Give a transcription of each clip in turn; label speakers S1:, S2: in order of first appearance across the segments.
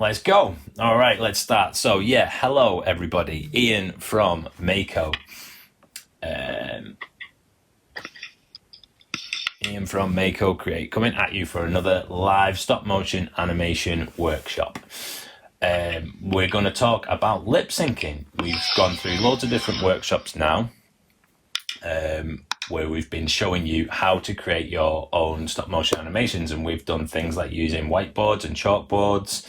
S1: let's go. All right, let's start. So yeah, hello everybody. Ian from Mako. Ian from MakoCreate coming at you for another live stop motion animation workshop. We're going to talk about lip syncing. We've gone through loads of different workshops now, where we've been showing you how to create your own stop motion animations, and we've done things like using whiteboards and chalkboards.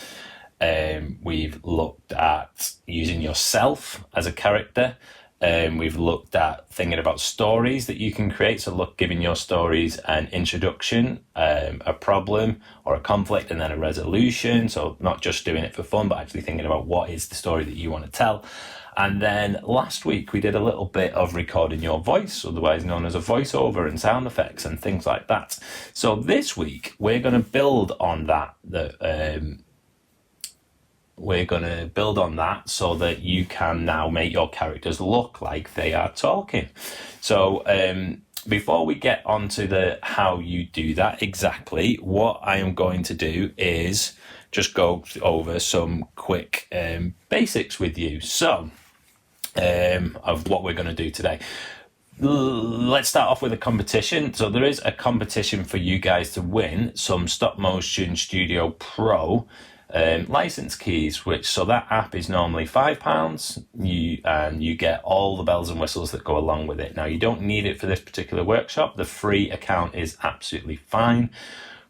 S1: We've looked at using yourself as a character. We've looked at thinking about stories that you can create. So giving your stories an introduction, a problem or a conflict, and then a resolution. So not just doing it for fun, but actually thinking about what is the story that you want to tell. And then last week we did a little bit of recording your voice, otherwise known as a voiceover, and sound effects and things like that. So this week we're going to build on that. We're going to build on that so that you can now make your characters look like they are talking. So before we get onto the how you do that exactly, what I am going to do is just go over some quick basics with you. So of what we're going to do today. Let's start off with a competition. So there is a competition for you guys to win some Stop Motion Studio Pro license keys, so that app is normally £5. You get all the bells and whistles that go along with it. Now, you don't need it for this particular workshop. The free account is absolutely fine.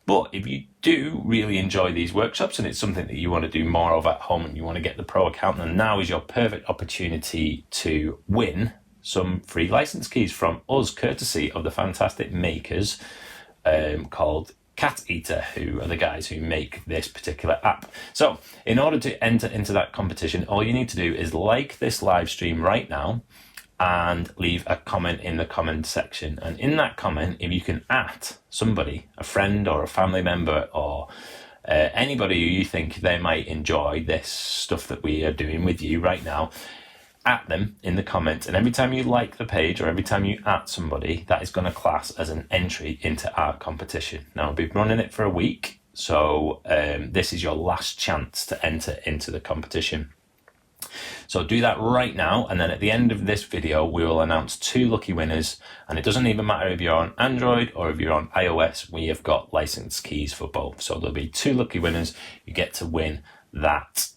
S1: But if you do really enjoy these workshops and it's something that you want to do more of at home and you want to get the pro account, then now is your perfect opportunity to win some free license keys from us, courtesy of the fantastic makers called Cat Eater, who are the guys who make this particular app. So in order to enter into that competition, all you need to do is like this live stream right now and leave a comment in the comment section. And in that comment, if you can at somebody, a friend or a family member or anybody who you think they might enjoy this stuff that we are doing with you right now, at them in the comments, and every time you like the page or every time you at somebody, that is going to class as an entry into our competition. Now, I'll be running it for a week, so this is your last chance to enter into the competition. So do that right now, and then at the end of this video we will announce 2 lucky winners, and it doesn't even matter if you're on Android or if you're on iOS. We have got license keys for both, so there'll be 2 lucky winners. You get to win that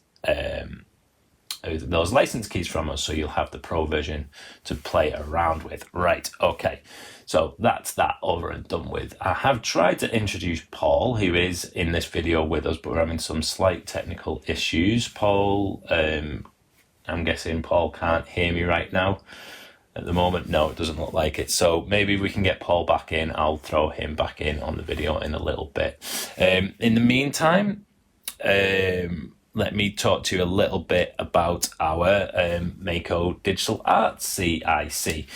S1: those license keys from us, so you'll have the pro version to play around with. Right, okay, so that's that over and done with. I have tried to introduce Paul, who is in this video with us, but we're having some slight technical issues. Paul, I'm guessing Paul can't hear me right now at the moment. No, it doesn't look like it. So maybe we can get Paul back in. I'll throw him back in on the video in a little bit. In the meantime, let me talk to you a little bit about our Mako Digital Arts CIC.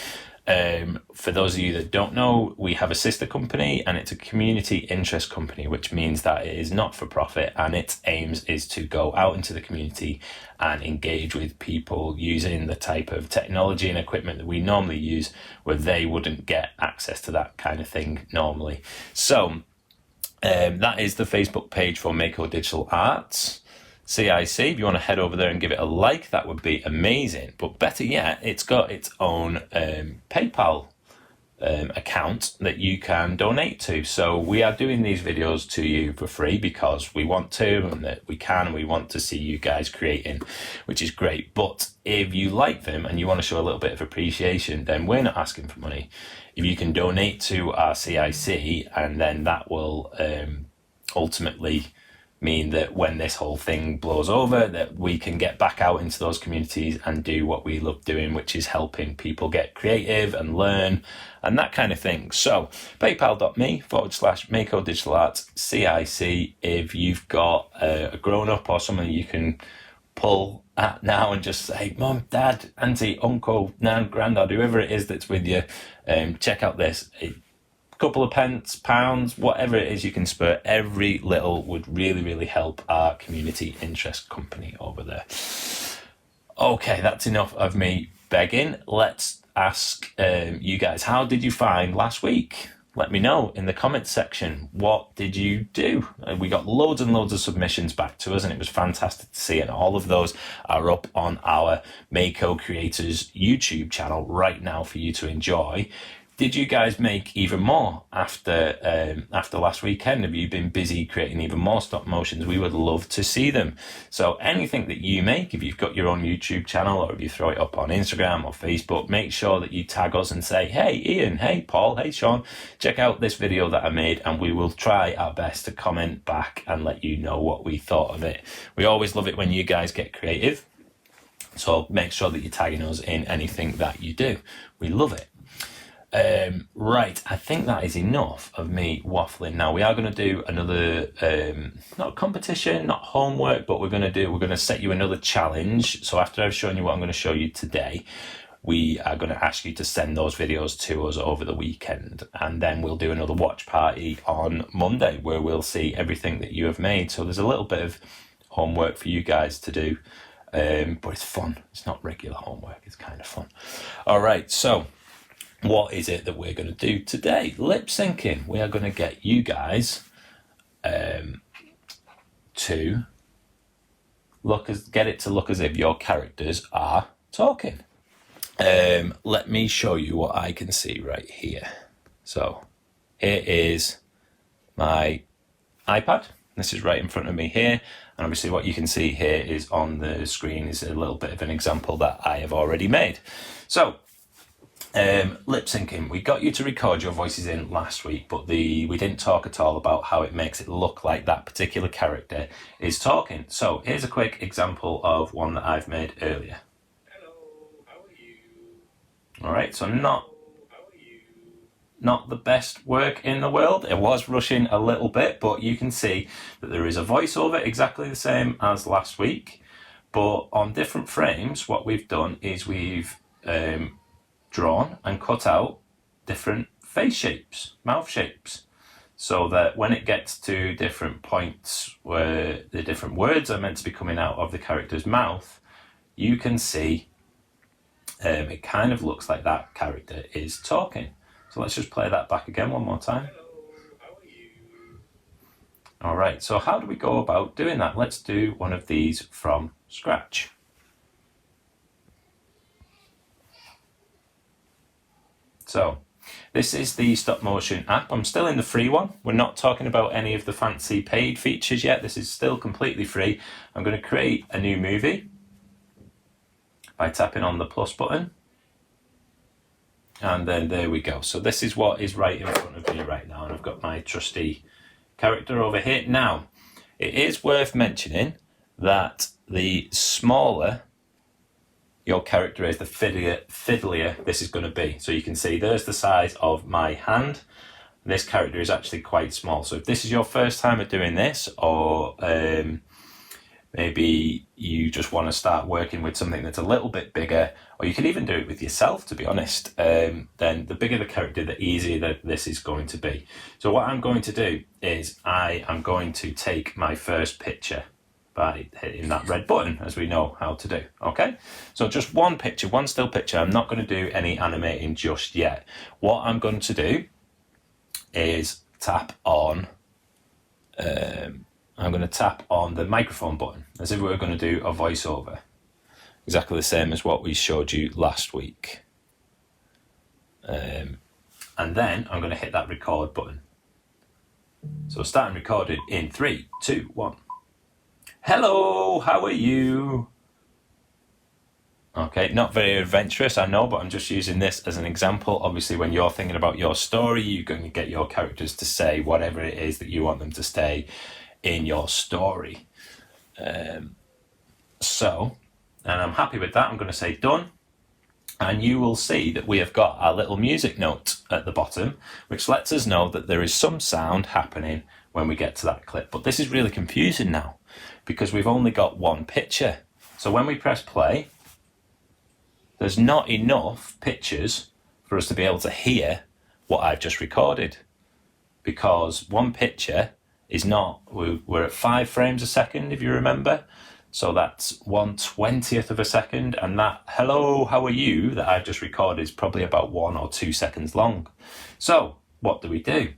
S1: For those of you that don't know, we have a sister company, and it's a community interest company, which means that it is not for profit, and its aims is to go out into the community and engage with people using the type of technology and equipment that we normally use, where they wouldn't get access to that kind of thing normally. So that is the Facebook page for Mako Digital Arts CIC. If you want to head over there and give it a like, that would be amazing. But better yet, it's got its own PayPal account that you can donate to. So we are doing these videos to you for free because we want to, and that we can, and we want to see you guys creating, which is great. But if you like them and you want to show a little bit of appreciation, then we're not asking for money. If you can donate to our CIC, and then that will ultimately mean that when this whole thing blows over, that we can get back out into those communities and do what we love doing, which is helping people get creative and learn and that kind of thing. So paypal.me/Mako Digital Arts CIC. If you've got a grown-up or someone you can pull at now and just say, Mum, Dad, Auntie, Uncle, Nan, Grandad, whoever it is that's with you, check out this. Couple of pence, pounds, whatever it is you can spare, every little would really, really help our community interest company over there. Okay, that's enough of me begging. Let's ask you guys, how did you find last week? let me know in the comments section, what did you do? We got loads and loads of submissions back to us, and it was fantastic to see, and all of those are up on our Mako Creators YouTube channel right now for you to enjoy. Did you guys make even more after last weekend? Have you been busy creating even more stop motions? We would love to see them. So anything that you make, if you've got your own YouTube channel or if you throw it up on Instagram or Facebook, make sure that you tag us and say, hey Ian, hey Paul, hey Sean, check out this video that I made, and we will try our best to comment back and let you know what we thought of it. We always love it when you guys get creative. So make sure that you're tagging us in anything that you do. We love it. Right, I think that is enough of me waffling. Now we are going to do another, not competition, not homework, but we're going to set you another challenge. So after I've shown you what I'm going to show you today, we are going to ask you to send those videos to us over the weekend, and then we'll do another watch party on Monday where we'll see everything that you have made. So there's a little bit of homework for you guys to do, but it's fun. It's not regular homework, it's kind of fun. All right, so what is it that we're going to do today? Lip syncing. We are going to get you guys to get it to look as if your characters are talking. Let me show you what I can see right here. So here is my iPad. This is right in front of me here. And obviously what you can see here is on the screen is a little bit of an example that I have already made. So lip syncing. We got you to record your voices in last week, but we didn't talk at all about how it makes it look like that particular character is talking. So here's a quick example of one that I've made earlier.
S2: Hello, how are you?
S1: All right, so not the best work in the world. It was rushing a little bit, but you can see that there is a voiceover exactly the same as last week, but on different frames. What we've done is we've drawn and cut out different face shapes, mouth shapes, so that when it gets to different points where the different words are meant to be coming out of the character's mouth, you can see it kind of looks like that character is talking. So let's just play that back again one more time.
S2: Hello, how are you?
S1: All right, so how do we go about doing that? Let's do one of these from scratch. So this is the stop motion app. I'm still in the free one. We're not talking about any of the fancy paid features yet. This is still completely free. I'm going to create a new movie by tapping on the plus button. And then there we go. So this is what is right in front of me right now. And I've got my trusty character over here. Now, it is worth mentioning that the smaller your character is, the fiddlier this is going to be. So you can see there's the size of my hand. This character is actually quite small. So if this is your first time at doing this, or maybe you just want to start working with something that's a little bit bigger, or you can even do it with yourself, to be honest, then the bigger the character, the easier that this is going to be. So what I'm going to do is I am going to take my first picture by hitting that red button, as we know how to do. Okay, so just one picture, one still picture. I'm not going to do any animating just yet. What I'm going to do is tap on I'm going to tap on the microphone button as if we were going to do a voiceover, exactly the same as what we showed you last week. And then I'm going to hit that record button. So starting recording in 3, 2, 1. Hello, how are you? Okay, not very adventurous, I know, but I'm just using this as an example. Obviously, when you're thinking about your story, you're going to get your characters to say whatever it is that you want them to say in your story. And I'm happy with that. I'm going to say done. And you will see that we have got our little music note at the bottom, which lets us know that there is some sound happening when we get to that clip. But this is really confusing now because we've only got one picture. So when we press play, there's not enough pictures for us to be able to hear what I've just recorded, because one picture is not, we're at 5 frames a second, if you remember. So that's 1/20th of a second, and that hello, how are you that I've just recorded is probably about 1 or 2 seconds long. So what do?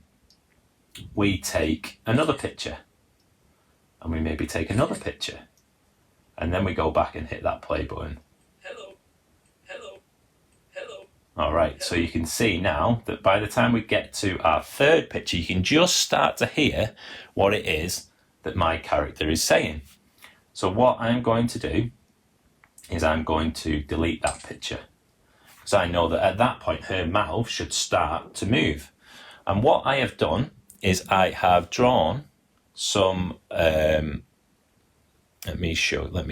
S1: We take another picture, and we maybe take another picture, and then we go back and hit that play button.
S2: Hello. Hello. Hello.
S1: All right, so you can see now that by the time we get to our third picture, you can just start to hear what it is that my character is saying. So what I'm going to do is I'm going to delete that picture, because I know that at that point her mouth should start to move. And what I have done is I have drawn some, let me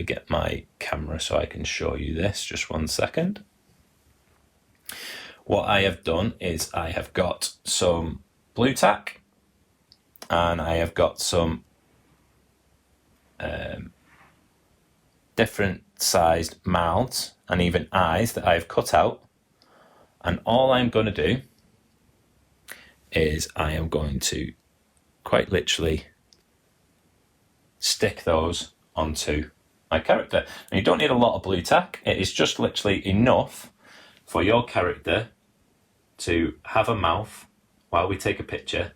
S1: get my camera so I can show you this, just 1 second. What I have done is I have got some blue tack, and I have got some different sized mouths and even eyes that I've cut out. And all I'm going to do is I am going to quite literally stick those onto my character. And you don't need a lot of blue tack. It is just literally enough for your character to have a mouth while we take a picture,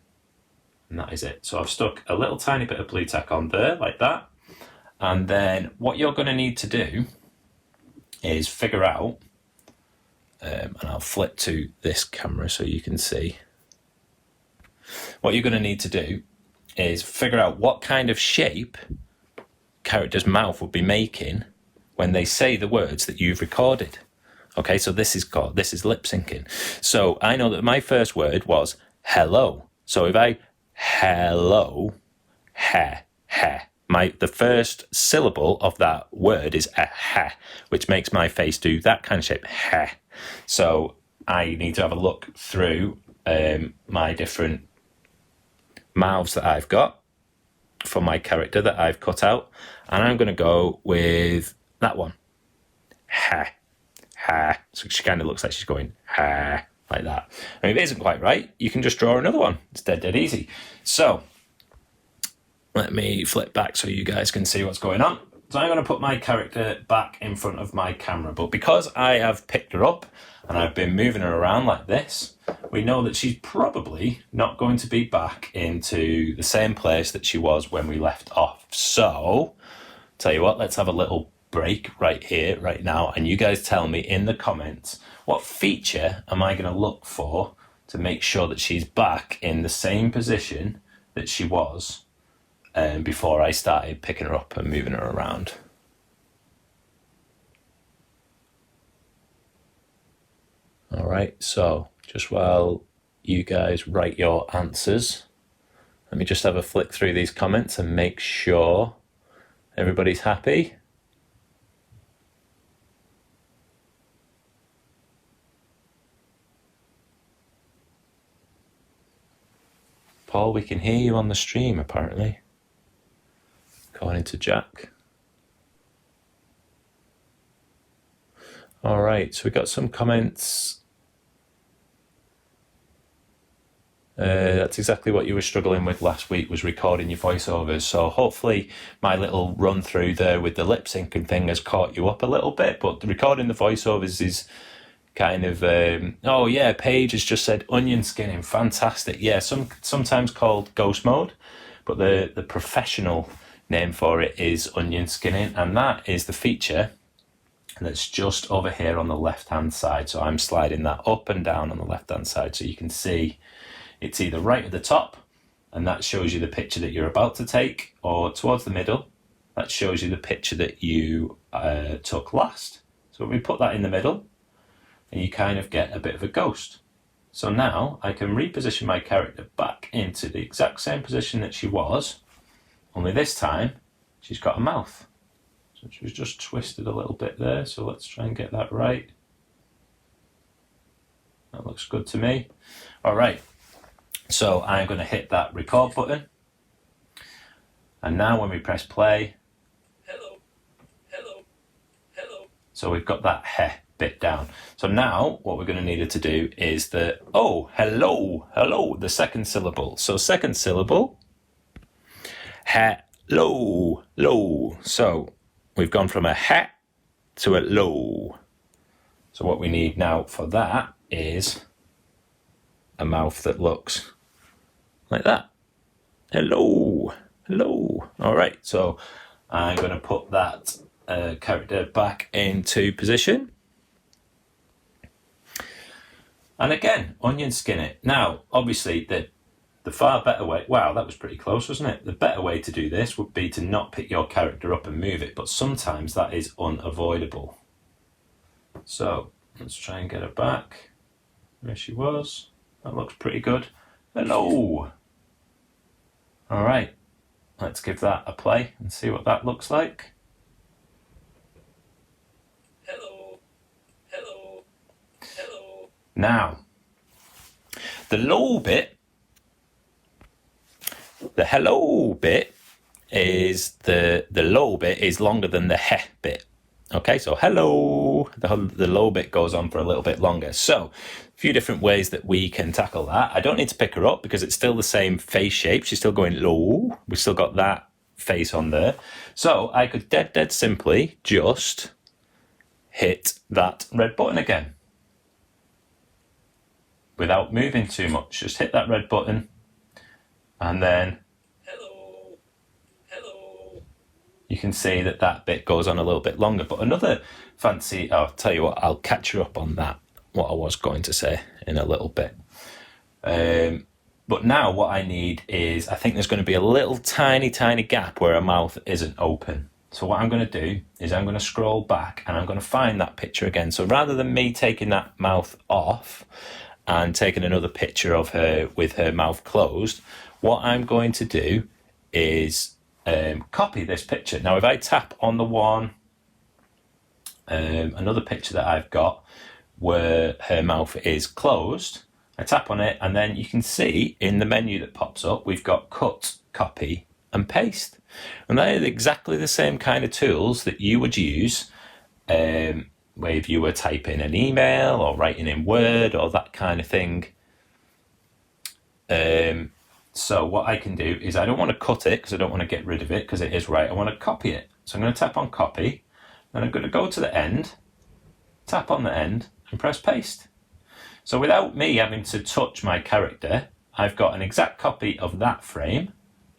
S1: and that is it. So I've stuck a little tiny bit of blue tack on there like that. And then what you're going to need to do is figure out, and I'll flip to this camera so you can see. What you're going to need to do is figure out what kind of shape character's mouth would be making when they say the words that you've recorded. Okay, so this is lip syncing. So I know that my first word was hello. So if I hello, the first syllable of that word is a ha, which makes my face do that kind of shape, ha. So I need to have a look through my different mouths that I've got for my character that I've cut out, and I'm going to go with that one, ha, ha. So she kind of looks like she's going ha, like that. And if it isn't quite right, you can just draw another one. It's dead easy. So let me flip back so you guys can see what's going on. So I'm going to put my character back in front of my camera, but because I have picked her up and I've been moving her around like this, we know that she's probably not going to be back into the same place that she was when we left off. So, tell you what, let's have a little break right here, right now, and you guys tell me in the comments, what feature am I going to look for to make sure that she's back in the same position that she was before I started picking her up and moving her around. All right, so just while you guys write your answers, let me just have a flick through these comments and make sure everybody's happy. Paul, we can hear you on the stream, apparently, according to Jack. All right, so we got some comments. That's exactly what you were struggling with last week, was recording your voiceovers. So hopefully my little run through there with the lip syncing thing has caught you up a little bit, but recording the voiceovers is kind of, oh yeah, Paige has just said onion skinning, fantastic. Yeah, sometimes called ghost mode, but the professional name for it is onion skinning, and that is the feature that's just over here on the left hand side. So I'm sliding that up and down on the left hand side so you can see it's either right at the top, and that shows you the picture that you're about to take, or towards the middle, that shows you the picture that you took last. So we put that in the middle, and you kind of get a bit of a ghost. So now I can reposition my character back into the exact same position that she was, only this time she's got a mouth. So she was just twisted a little bit there, so let's try and get that right. That looks good to me. All right, so I'm going to hit that record button, and now when we press play,
S2: Hello. Hello. Hello.
S1: so we've got that heh bit down. So now what we're going to need her to do is the, oh, hello, the second syllable. So second syllable, hello, low. So we've gone from a ha to a low. So what we need now for that is a mouth that looks like that. Hello, hello. All right, so I'm going to put that character back into position. And again, onion skin it. Now, obviously, the far better way, wow, that was pretty close, wasn't it? The better way to do this would be to not pick your character up and move it, but sometimes that is unavoidable. So let's try and get her back where she was. That looks pretty good. Hello. All right, let's give that a play and see what that looks like.
S2: Hello. Hello. Hello.
S1: Now, the low bit, the hello bit is the low bit is longer than the he bit. Okay, so hello, the low bit goes on for a little bit longer. So a few different ways that we can tackle that. I don't need to pick her up because it's still the same face shape. She's still going low. We've still got that face on there. So I could dead simply just hit that red button again without moving too much. Just hit that red button and then
S2: Hello. Hello.
S1: you can see that that bit goes on a little bit longer. But another fancy, I'll tell you what, I'll catch you up on that, what I was going to say in a little bit. But now what I need is, I think there's going to be a little tiny gap where her mouth isn't open. So what I'm going to do is I'm going to scroll back and I'm going to find that picture again. So rather than me taking that mouth off and taking another picture of her with her mouth closed, what I'm going to do is copy this picture. Now, if I tap on the one, another picture that I've got where her mouth is closed, I tap on it and then you can see in the menu that pops up, we've got cut, copy and paste. And that is exactly the same kind of tools that you would use if you were typing an email or writing in Word or that kind of thing. So what I can do is I don't want to cut it because I don't want to get rid of it because it is right. I want to copy it. So I'm going to tap on copy, then I'm going to go to the end, tap on the end and press paste. So without me having to touch my character, I've got an exact copy of that frame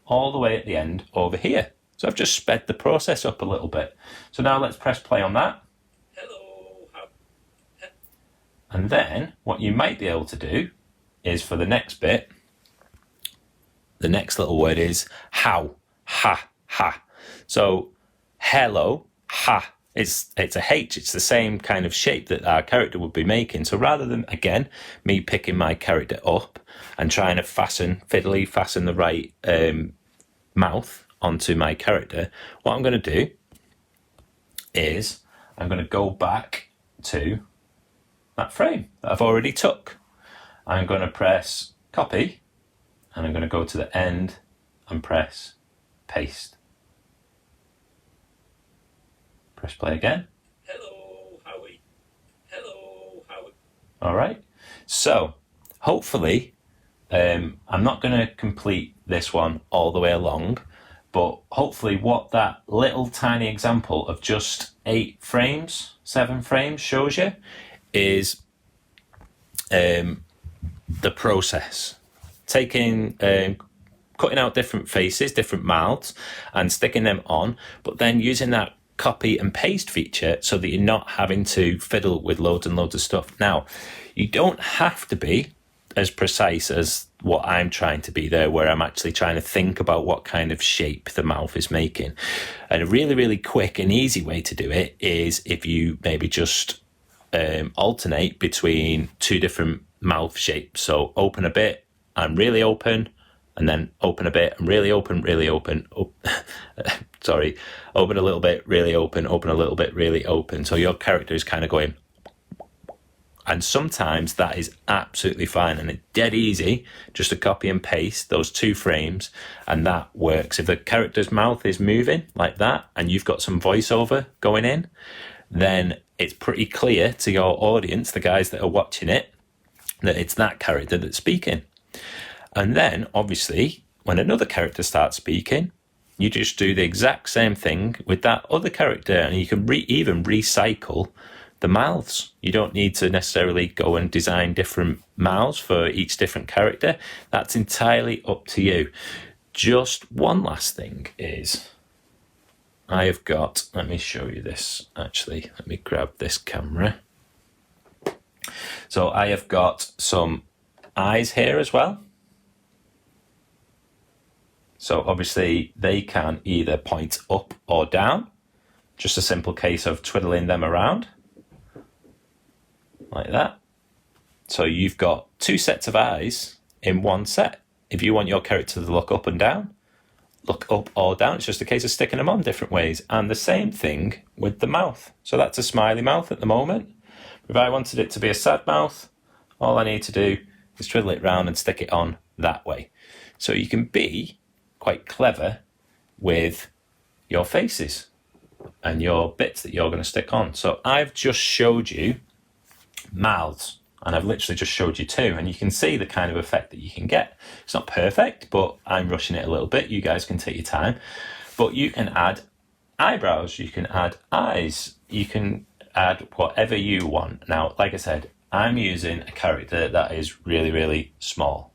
S1: all the way at the end over here. So I've just sped the process up a little bit. So now let's press play on that.
S2: Hello.
S1: And then what you might be able to do is for the next bit, the next little word is how, ha, ha. So hello, ha. It's a H, it's the same kind of shape that our character would be making. So rather than, again, me picking my character up and trying to fasten the right mouth onto my character, what I'm going to do is I'm going to go back to that frame that I've already took. I'm going to press copy and I'm going to go to the end and press paste. Press play again.
S2: Hello, Howie. Hello, Howie.
S1: All right. So hopefully, I'm not going to complete this one all the way along, but hopefully what that little tiny example of just 7 frames shows you is the process. Cutting out different faces, different mouths, and sticking them on, but then using that copy and paste feature so that you're not having to fiddle with loads and loads of stuff. Now, you don't have to be as precise as what I'm trying to be there, where I'm actually trying to think about what kind of shape the mouth is making. And a really, really quick and easy way to do it is if you maybe just alternate between 2 different mouth shapes. So open a bit and really open, and then open a bit and really open, really open. Sorry, open a little bit, really open a little bit, really open. So your character is kind of going, and sometimes that is absolutely fine and it's dead easy just to copy and paste those 2 frames, and that works. If the character's mouth is moving like that and you've got some voiceover going in, then it's pretty clear to your audience, the guys that are watching it, that it's that character that's speaking. And then, obviously, when another character starts speaking, you just do the exact same thing with that other character, and you can even recycle the mouths. You don't need to necessarily go and design different mouths for each different character. That's entirely up to you. Just one last thing is, I have got, let me show you this actually. Let me grab this camera. So I have got some eyes here as well. So obviously they can either point up or down. Just a simple case of twiddling them around like that. So you've got two sets of eyes in one set. If you want your character to look up and down, look up or down, it's just a case of sticking them on different ways. And the same thing with the mouth. So that's a smiley mouth at the moment. If I wanted it to be a sad mouth, all I need to do is twiddle it round and stick it on that way. So you can be quite clever with your faces and your bits that you're going to stick on. So I've just showed you mouths, and I've literally just showed you two, and you can see the kind of effect that you can get. It's not perfect, but I'm rushing it a little bit. You guys can take your time. But you can add eyebrows, you can add eyes, you can add whatever you want. Now, like I said, I'm using a character that is really, really small,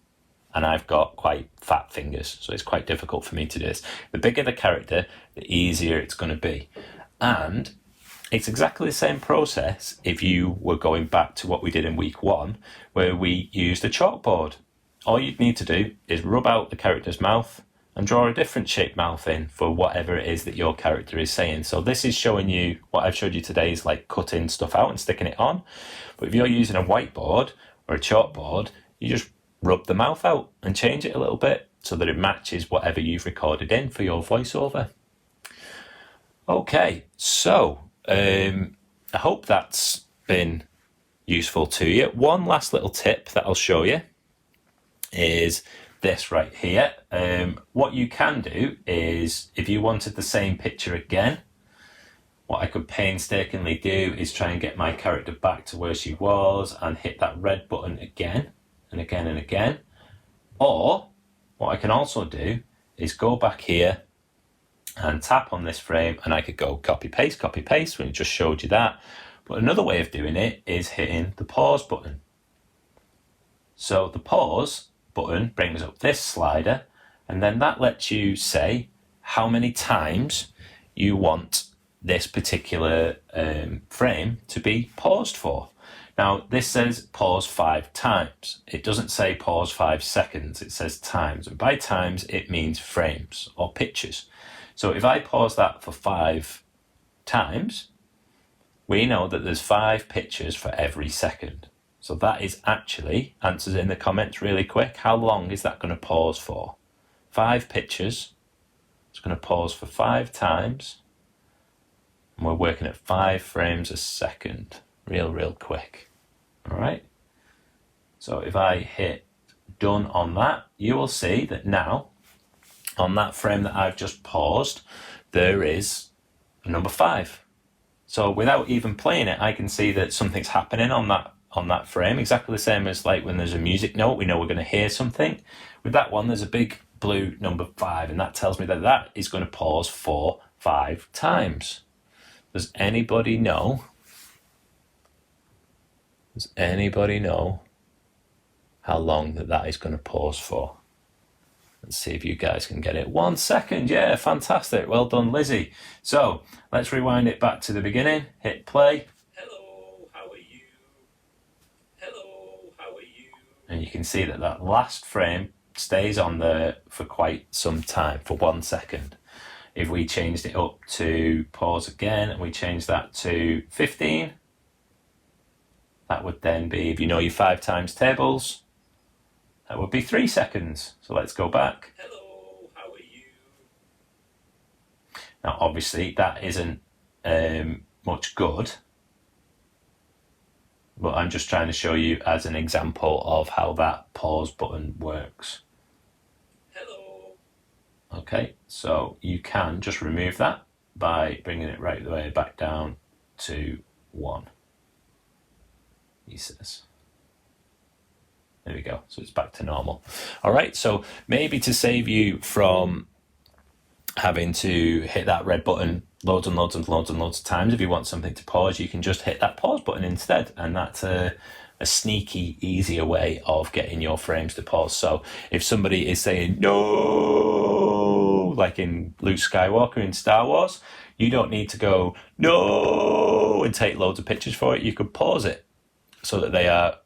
S1: and I've got quite fat fingers, so it's quite difficult for me to do this. The bigger the character, the easier it's going to be. And it's exactly the same process if you were going back to what we did in week 1, where we used a chalkboard. All you'd need to do is rub out the character's mouth and draw a different shaped mouth in for whatever it is that your character is saying. So this is showing you, what I've showed you today is like cutting stuff out and sticking it on. But if you're using a whiteboard or a chalkboard, you just rub the mouth out and change it a little bit so that it matches whatever you've recorded in for your voiceover. Okay, so I hope that's been useful to you. One last little tip that I'll show you is this right here. What you can do is, if you wanted the same picture again, what I could painstakingly do is try and get my character back to where she was and hit that red button again and again and again. Or what I can also do is go back here and tap on this frame, and I could go copy paste when it just showed you that. But another way of doing it is hitting the pause button. So the pause button brings up this slider, and then that lets you say how many times you want this particular frame to be paused for. Now this says pause 5 times. It doesn't say pause 5 seconds, it says times. And by times it means frames or pictures. So if I pause that for 5 times, we know that there's 5 pictures for every second. So that is actually, answers in the comments really quick, how long is that going to pause for? 5 pictures, it's going to pause for 5 times, and we're working at 5 frames a second, real quick. All right. So if I hit done on that, you will see that now, on that frame that I've just paused, there is a number 5. So without even playing it, I can see that something's happening on that frame, exactly the same as like when there's a music note, we know we're going to hear something. With that one, there's a big blue number 5, and that tells me that that is going to pause for 5 times. Does anybody know? Does anybody know how long that is going to pause for? Let's see if you guys can get it. 1 second. Yeah, fantastic. Well done, Lizzie. So let's rewind it back to the beginning. Hit play.
S2: Hello, how are you? Hello, how are you?
S1: And you can see that that last frame stays on there for quite some time, for 1 second. If we changed it up to pause again and we change that to 15, that would then be, if you know your 5 times tables, that would be 3 seconds. So let's go back.
S2: Hello, how are you?
S1: Now, obviously, that isn't much good, but I'm just trying to show you as an example of how that pause button works.
S2: Hello.
S1: Okay, so you can just remove that by bringing it right the way back down to 1, he says. There we go, so it's back to normal. All right, so maybe to save you from having to hit that red button loads and loads and loads and loads of times. If you want something to pause, you can just hit that pause button instead, and that's a sneaky, easier way of getting your frames to pause. So if somebody is saying no, like in Luke Skywalker in Star Wars, you don't need to go no and take loads of pictures for it. You could pause it so that they are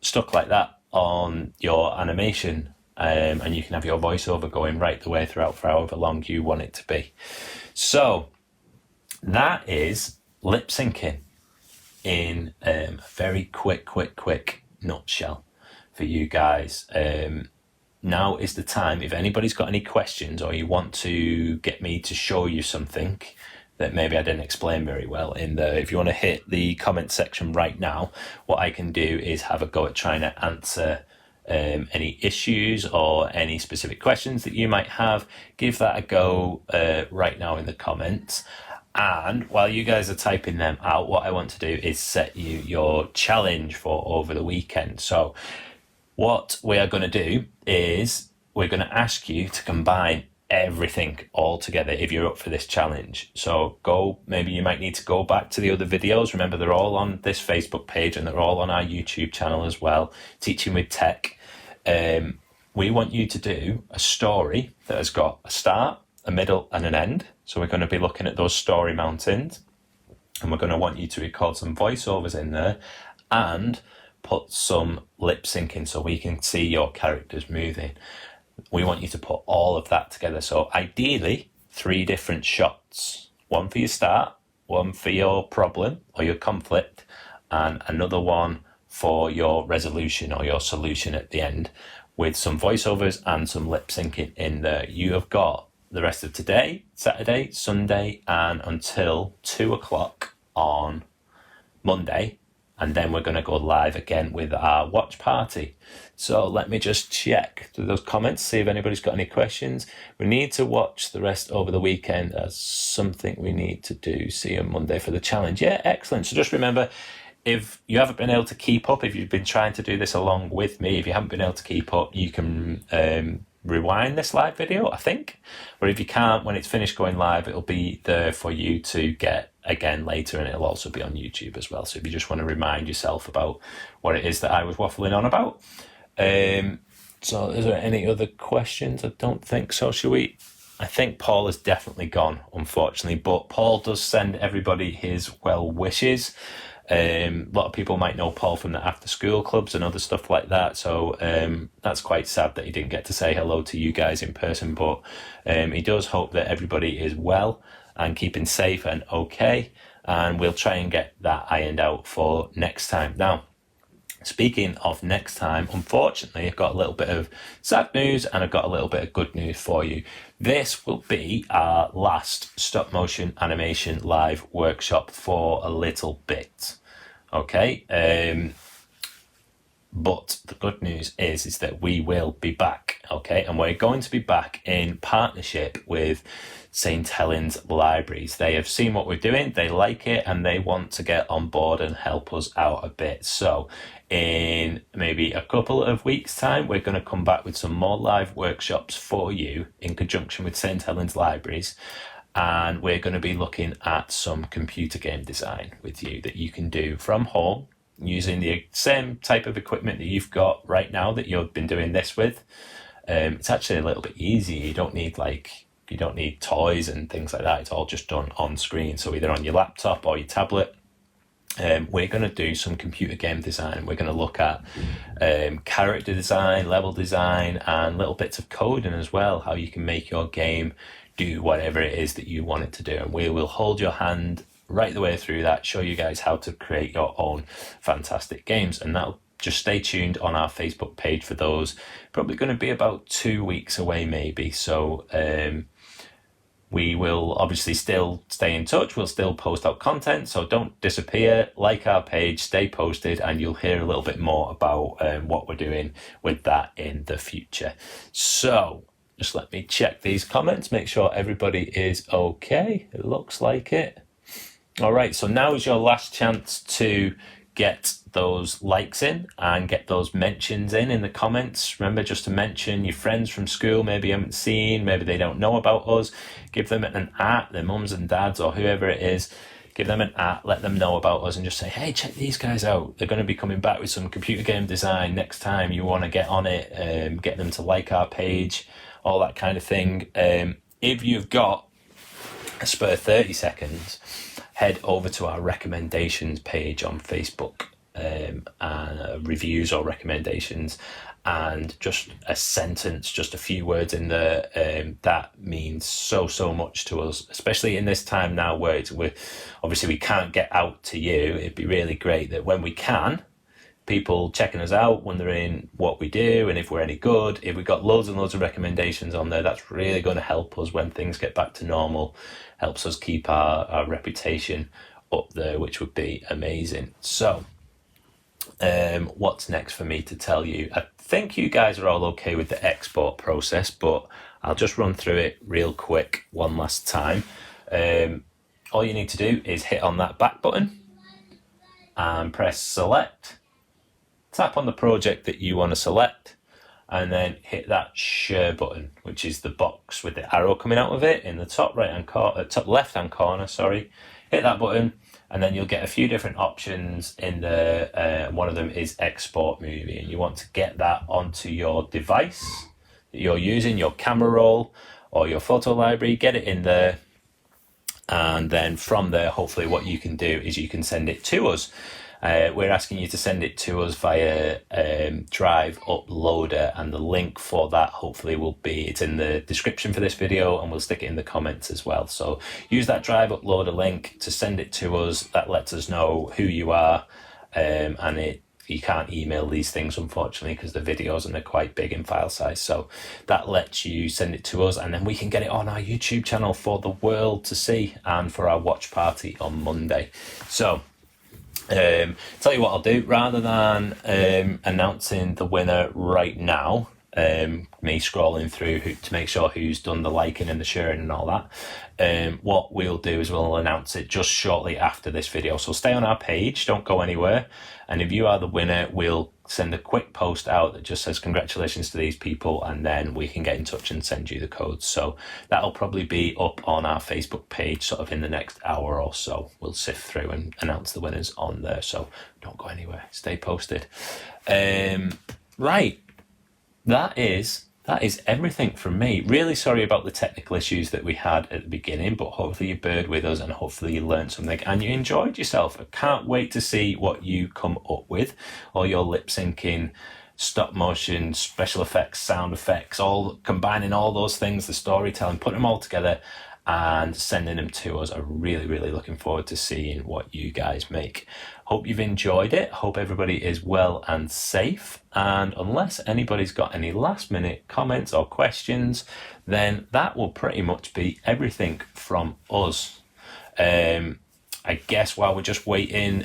S1: stuck like that on your animation, and you can have your voiceover going right the way throughout for however long you want it to be. So that is lip syncing in a very quick nutshell for you guys. Now is the time, if anybody's got any questions or you want to get me to show you something that maybe I didn't explain very well if you want to hit the comment section right now, what I can do is have a go at trying to answer any issues or any specific questions that you might have. Give that a go right now in the comments. And while you guys are typing them out, what I want to do is set you your challenge for over the weekend. So what we are going to do is we're going to ask you to combine everything all together if you're up for this challenge. So maybe you might need to go back to the other videos. Remember, they're all on this Facebook page and they're all on our YouTube channel as well, Teaching with Tech. We want you to do a story that has got a start, a middle and an end. So we're going to be looking at those story mountains, and we're going to want you to record some voiceovers in there and put some lip syncing so we can see your characters moving. We want you to put all of that together. So ideally 3 different shots, one for your start, one for your problem or your conflict, and another one for your resolution or your solution at the end, with some voiceovers and some lip syncing in there. You have got the rest of today, Saturday, Sunday, and until 2:00 on Monday, and then we're going to go live again with our watch party. So let me just check through those comments, see if anybody's got any questions. We need to watch the rest over the weekend as something we need to do. See you on Monday for the challenge. Yeah, excellent. So just remember, if you haven't been able to keep up, if you've been trying to do this along with me, if you haven't been able to keep up, you can rewind this live video, I think. Or if you can't, when it's finished going live, it'll be there for you to get again later, and it'll also be on YouTube as well. So if you just want to remind yourself about what it is that I was waffling on about. So is there any other questions? I don't think so. Shall we? I think Paul has definitely gone, unfortunately, but Paul does send everybody his well wishes. A lot of people might know Paul from the after school clubs and other stuff like that, so that's quite sad that he didn't get to say hello to you guys in person, but he does hope that everybody is well and keeping safe and okay, and we'll try and get that ironed out for next time. Now, speaking of next time, unfortunately, I've got a little bit of sad news and I've got a little bit of good news for you. This will be our last stop motion animation live workshop for a little bit. Okay. But the good news is that we will be back. Okay. And we're going to be back in partnership with St. Helens Libraries. They have seen what we're doing, they like it, and they want to get on board and help us out a bit. So in maybe a couple of weeks' time, we're going to come back with some more live workshops for you in conjunction with St. Helens Libraries. And we're going to be looking at some computer game design with you that you can do from home using the same type of equipment that you've got right now that you've been doing this with. It's actually a little bit easy. You don't need toys and things like that. It's all just done on screen. So either on your laptop or your tablet. We're going to do some computer game design. We're going to look at character design, level design, and little bits of coding as well, how you can make your game do whatever it is that you want it to do. And we will hold your hand right the way through that, show you guys how to create your own fantastic games. And that'll just stay tuned on our Facebook page for those. Probably going to be about 2 weeks away maybe. So we will obviously still stay in touch. We'll still post out content, so don't disappear. Like our page, stay posted, and you'll hear a little bit more about what we're doing with that in the future. So just let me check these comments, make sure everybody is okay. It looks like it. All right, so now is your last chance to get those likes in and get those mentions in the comments. Remember just to mention your friends from school, maybe you haven't seen, maybe they don't know about us. Give them an @ their mums and dads or whoever it is. Give them an @ let them know about us and just say, hey, check these guys out. They're going to be coming back with some computer game design next time. You want to get on it, get them to like our page, all that kind of thing. If you've got a spare 30 seconds, head over to our recommendations page on Facebook, and reviews or recommendations, and just a sentence, just a few words in there. That means so much to us, especially in this time now where we're obviously we can't get out to you. It'd be really great that when we can, people checking us out, wondering what we do and if we're any good. If we've got loads and loads of recommendations on there, that's really going to help us when things get back to normal. Helps us keep our reputation up there, which would be amazing. So what's next for me to tell you? I think you guys are all okay with the export process, but I'll just run through it real quick one last time. All you need to do is hit on that back button and press select. Tap on the project that you want to select and then hit that share button, which is the box with the arrow coming out of it in the top top left hand corner, sorry. Hit that button and then you'll get a few different options in the one of them is export movie, and you want to get that onto your device that you're using, your camera roll or your photo library. Get it in there, and then from there hopefully what you can do is you can send it to us. We're asking you to send it to us via Drive Uploader, and the link for that hopefully will be, it's in the description for this video, and we'll stick it in the comments as well. So use that Drive Uploader link to send it to us. That lets us know who you are, and you can't email these things unfortunately because the videos and they're quite big in file size. So that lets you send it to us, and then we can get it on our YouTube channel for the world to see and for our watch party on Monday. So tell you what I'll do, rather than announcing the winner right now, me scrolling through to make sure who's done the liking and the sharing and all that, what we'll do is we'll announce it just shortly after this video. So stay on our page, don't go anywhere, and if you are the winner, we'll send a quick post out that just says congratulations to these people, and then we can get in touch and send you the codes. So that'll probably be up on our Facebook page sort of in the next hour or so. We'll sift through and announce the winners on there, so don't go anywhere, stay posted. Right, that is everything from me. Really sorry about the technical issues that we had at the beginning, but hopefully you bared with us and hopefully you learned something and you enjoyed yourself. I can't wait to see what you come up with. All your lip syncing, stop motion, special effects, sound effects, all combining all those things, the storytelling, putting them all together and sending them to us. I'm really looking forward to seeing what you guys make. Hope you've enjoyed it. Hope everybody is well and safe. And unless anybody's got any last minute comments or questions, then that will pretty much be everything from us. I guess while we're just waiting,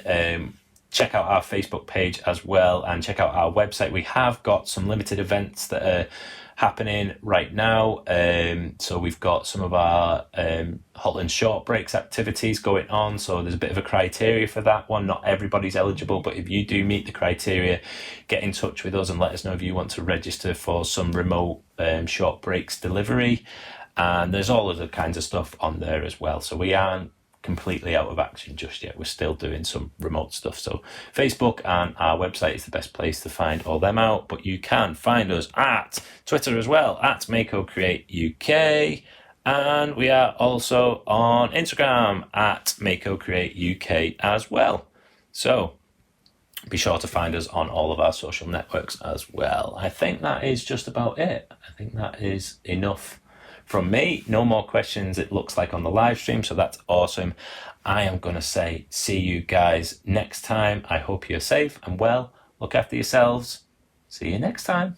S1: check out our Facebook page as well and check out our website. We have got some limited events that are happening right now. So we've got some of our hot and short breaks activities going on. So there's a bit of a criteria for that one. Not everybody's eligible, but if you do meet the criteria, get in touch with us and let us know if you want to register for some remote short breaks delivery. And there's all other kinds of stuff on there as well. So we aren't completely out of action just yet. We're still doing some remote stuff. So Facebook and our website is the best place to find all them out, but you can find us at Twitter as well, at MakoCreate UK, and we are also on Instagram at MakoCreate UK as well. So be sure to find us on all of our social networks as well. I think that is just about it. I think that is enough from me. No more questions, it looks like, on the live stream, so that's awesome. I am going to say see you guys next time. I hope you're safe and well. Look after yourselves. See you next time.